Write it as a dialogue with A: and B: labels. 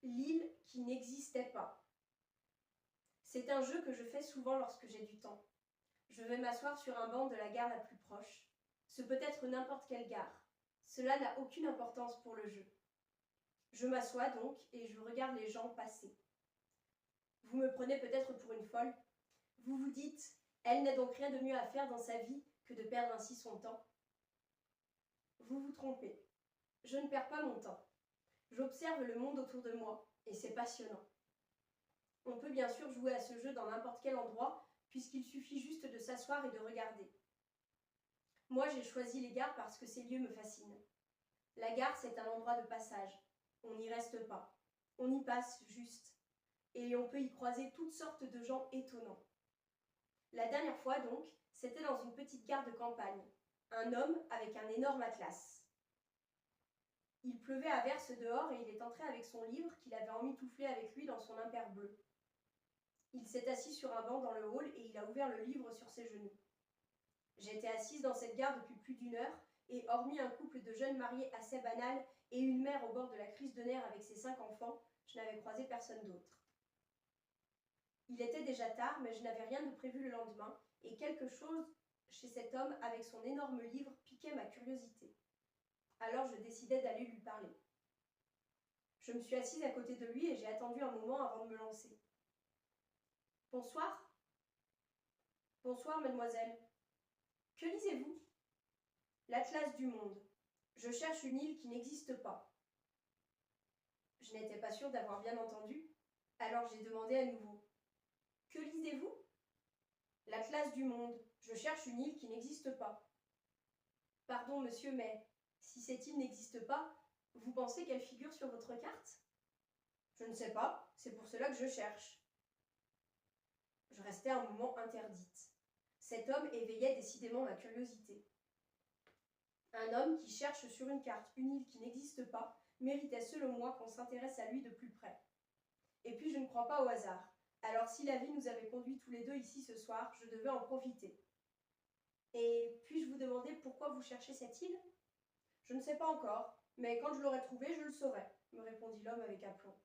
A: L'île qui n'existait pas. C'est un jeu que je fais souvent lorsque j'ai du temps. Je vais m'asseoir sur un banc de la gare la plus proche. Ce peut être n'importe quelle gare. Cela n'a aucune importance pour le jeu. Je m'assois donc et je regarde les gens passer. Vous me prenez peut-être pour une folle. Vous vous dites, elle n'a donc rien de mieux à faire dans sa vie que de perdre ainsi son temps. Vous vous trompez. Je ne perds pas mon temps. J'observe le monde autour de moi et c'est passionnant. On peut bien sûr jouer à ce jeu dans n'importe quel endroit puisqu'il suffit juste de s'asseoir et de regarder. Moi, j'ai choisi les gares parce que ces lieux me fascinent. La gare, c'est un endroit de passage. On n'y reste pas. On y passe juste. Et on peut y croiser toutes sortes de gens étonnants. La dernière fois, donc, c'était dans une petite gare de campagne. Un homme avec un énorme atlas. Il pleuvait à verse dehors et il est entré avec son livre qu'il avait emmitouflé avec lui dans son impair bleu. Il s'est assis sur un banc dans le hall et il a ouvert le livre sur ses genoux. J'étais assise dans cette gare depuis plus d'une heure et hormis un couple de jeunes mariés assez banal et une mère au bord de la crise de nerfs avec ses 5 enfants, je n'avais croisé personne d'autre. Il était déjà tard, mais je n'avais rien de prévu le lendemain et quelque chose chez cet homme avec son énorme livre piquait ma curiosité. Alors je décidai d'aller lui parler. Je me suis assise à côté de lui et j'ai attendu un moment avant de me lancer. « Bonsoir. »« Bonsoir, mademoiselle. »« Que lisez-vous ?»« L'Atlas du monde. Je cherche une île qui n'existe pas. » Je n'étais pas sûre d'avoir bien entendu, alors j'ai demandé à nouveau. « Que lisez-vous ?»« L'Atlas du monde. Je cherche une île qui n'existe pas. » « Pardon, monsieur, mais si cette île n'existe pas, vous pensez qu'elle figure sur votre carte ?»« Je ne sais pas, c'est pour cela que je cherche. » Je restai un moment interdite. Cet homme éveillait décidément ma curiosité. Un homme qui cherche sur une carte une île qui n'existe pas méritait selon moi qu'on s'intéresse à lui de plus près. Et puis je ne crois pas au hasard. Alors si la vie nous avait conduits tous les deux ici ce soir, je devais en profiter. Et puis-je vous demander pourquoi vous cherchez cette île ? Je ne sais pas encore, mais quand je l'aurai trouvée, je le saurai, me répondit l'homme avec aplomb.